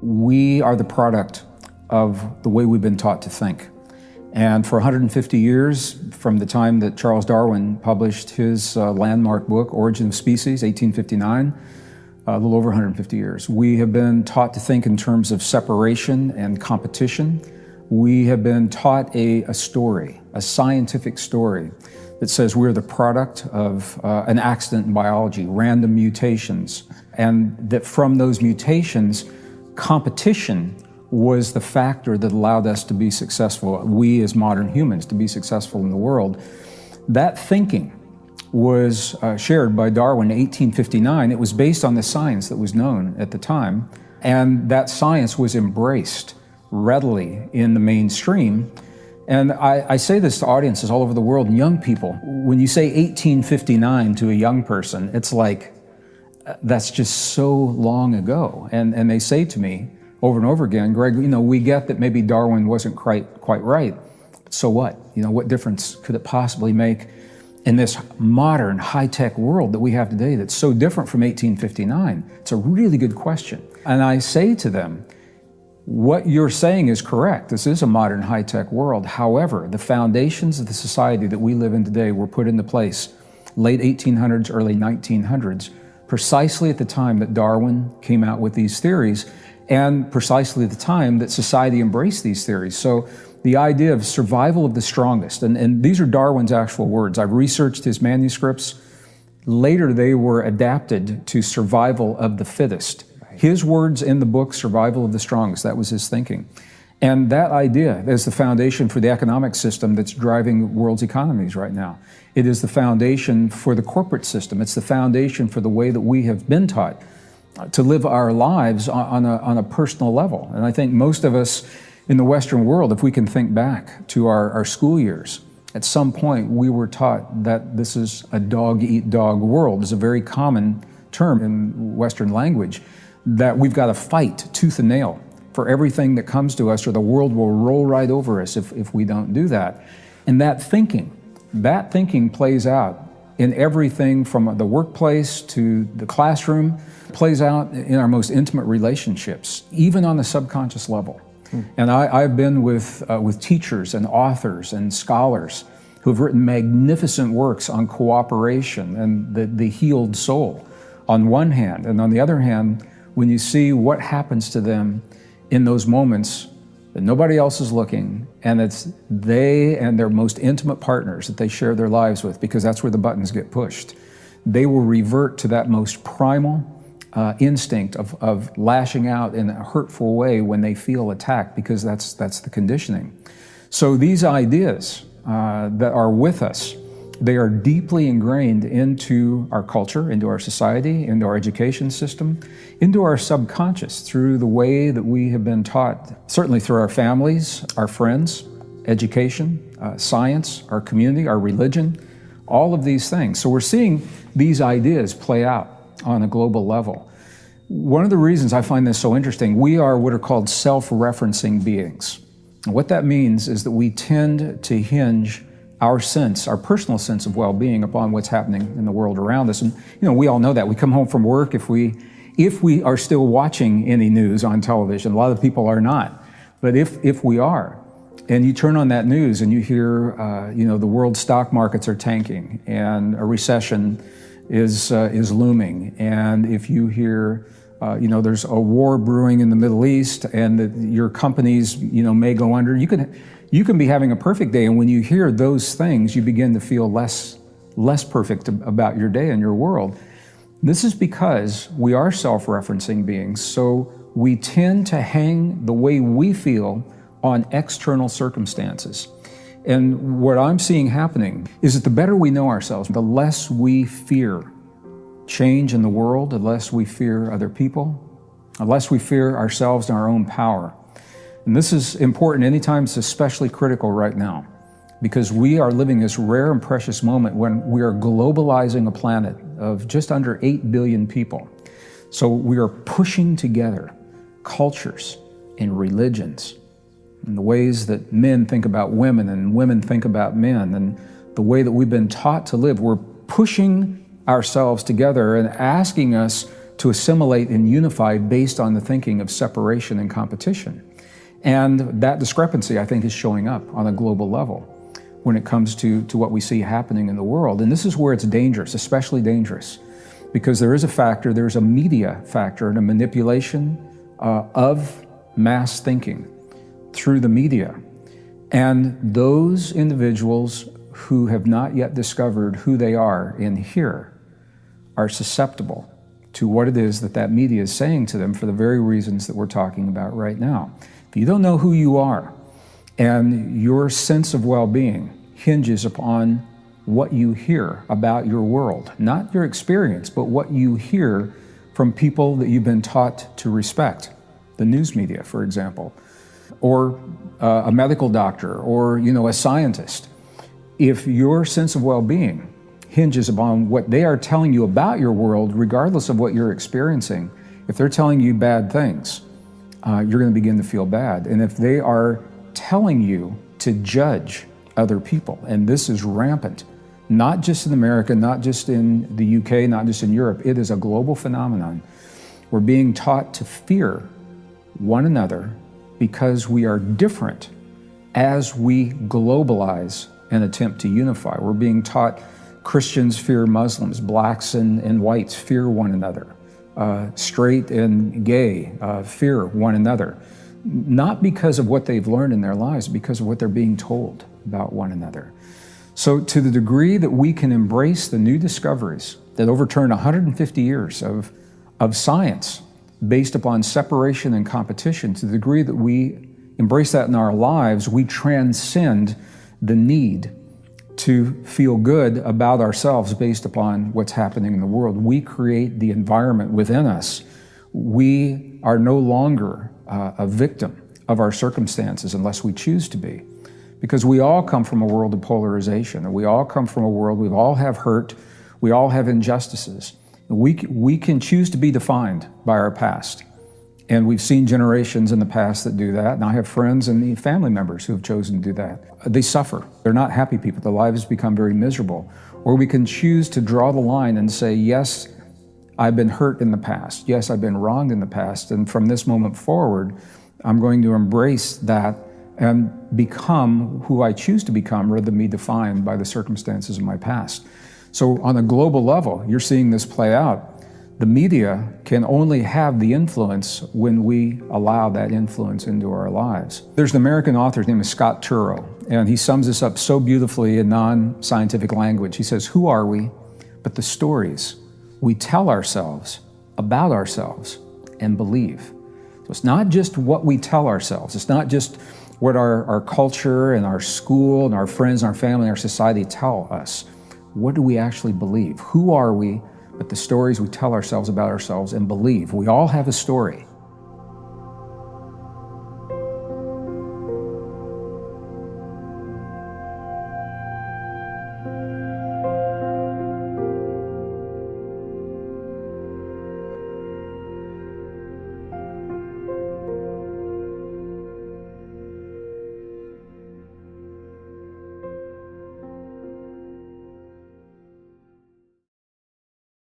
We are the product of the way we've been taught to think. And for 150 years, from the time that Charles Darwin published his landmark book, Origin of Species, 1859, a little over 150 years, we have been taught to think in terms of separation and competition. We have been taught a story, a scientific story that says we're the product of an accident in biology, random mutations, and that from those mutations, competition was the factor that allowed us to be successful, we as modern humans, to be successful in the world. That thinking was shared by Darwin in 1859. It was based on the science that was known at the time, and that science was embraced readily in the mainstream. And I say this to audiences all over the world and young people. When you say 1859 to a young person, it's like, that's just so long ago. And they say to me over and over again, Greg, we get that maybe Darwin wasn't quite right. So what? What difference could it possibly make in this modern high-tech world that we have today that's so different from 1859? It's a really good question. And I say to them, what you're saying is correct. This is a modern high-tech world. However, the foundations of the society that we live in today were put into place late 1800s, early 1900s, precisely at the time that Darwin came out with these theories, and precisely at the time that society embraced these theories. So the idea of survival of the strongest, and these are Darwin's actual words. I've researched his manuscripts. Later, they were adapted to survival of the fittest. His words in the book, Survival of the Strongest, that was his thinking. And that idea is the foundation for the economic system that's driving the world's economies right now. It is the foundation for the corporate system. It's the foundation for the way that we have been taught to live our lives on a personal level. And I think most of us in the Western world, if we can think back to our school years, at some point we were taught that this is a dog-eat-dog world. It's a very common term in Western language, that we've got to fight tooth and nail for everything that comes to us, or the world will roll right over us if we don't do that. And that thinking plays out in everything from the workplace to the classroom, plays out in our most intimate relationships, even on the subconscious level. And I've been with teachers and authors and scholars who have written magnificent works on cooperation and the healed soul on one hand, and on the other hand, when you see what happens to them in those moments that nobody else is looking, and it's they and their most intimate partners that they share their lives with, because that's where the buttons get pushed, they will revert to that most primal instinct of lashing out in a hurtful way when they feel attacked, because that's the conditioning. So these ideas that are with us, they are deeply ingrained into our culture, into our society, into our education system, into our subconscious through the way that we have been taught, certainly through our families, our friends, education, science, our community, our religion, all of these things. So we're seeing these ideas play out on a global level. One of the reasons I find this so interesting, we are what are called self-referencing beings. And what that means is that we tend to hinge our personal sense of well-being upon what's happening in the world around us. And we all know that. We come home from work, if we are still watching any news on television, a lot of people are not, but if we are, and you turn on that news and you hear, the world stock markets are tanking and a recession is looming, and if you hear, there's a war brewing in the Middle East and that your companies, may go under, you can be having a perfect day, and when you hear those things, you begin to feel less perfect about your day and your world. This is because we are self-referencing beings, so we tend to hang the way we feel on external circumstances. And what I'm seeing happening is that the better we know ourselves, the less we fear change in the world, the less we fear other people, the less we fear ourselves and our own power. And this is important anytime. It's especially critical right now, because we are living this rare and precious moment when we are globalizing a planet of just under 8 billion people. So we are pushing together cultures and religions and the ways that men think about women and women think about men and the way that we've been taught to live. We're pushing ourselves together and asking us to assimilate and unify based on the thinking of separation and competition. And that discrepancy, I think, is showing up on a global level when it comes to what we see happening in the world. And this is where it's dangerous, especially dangerous, because there's a media factor and a manipulation of mass thinking through the media. And those individuals who have not yet discovered who they are in here are susceptible to what it is that media is saying to them for the very reasons that we're talking about right now. If you don't know who you are, and your sense of well-being hinges upon what you hear about your world, not your experience, but what you hear from people that you've been taught to respect, the news media, for example, or a medical doctor, or a scientist. If your sense of well-being hinges upon what they are telling you about your world, regardless of what you're experiencing, if they're telling you bad things, you're going to begin to feel bad. And if they are telling you to judge other people, and this is rampant, not just in America, not just in the UK, not just in Europe, it is a global phenomenon. We're being taught to fear one another because we are different as we globalize and attempt to unify. We're being taught Christians fear Muslims, blacks and whites fear one another, straight and gay fear one another, not because of what they've learned in their lives, because of what they're being told about one another. So to the degree that we can embrace the new discoveries that overturn 150 years of science based upon separation and competition, to the degree that we embrace that in our lives, we transcend the need to feel good about ourselves based upon what's happening in the world. We create the environment within us. We are no longer a victim of our circumstances unless we choose to be, because we all come from a world of polarization, and we all come from a world, we all have hurt, we all have injustices. We can choose to be defined by our past. And we've seen generations in the past that do that, and I have friends and family members who have chosen to do that. They suffer. They're not happy people. Their lives become very miserable. Or we can choose to draw the line and say, yes, I've been hurt in the past. Yes, I've been wronged in the past. And from this moment forward, I'm going to embrace that and become who I choose to become rather than be defined by the circumstances of my past. So on a global level, you're seeing this play out. The media can only have the influence when we allow that influence into our lives. There's an American author, his name is Scott Turow, and he sums this up so beautifully in non-scientific language. He says, who are we but the stories we tell ourselves about ourselves and believe? So it's not just what we tell ourselves. It's not just what our culture and our school and our friends and our family and our society tell us. What do we actually believe? Who are we but the stories we tell ourselves about ourselves and believe? We all have a story.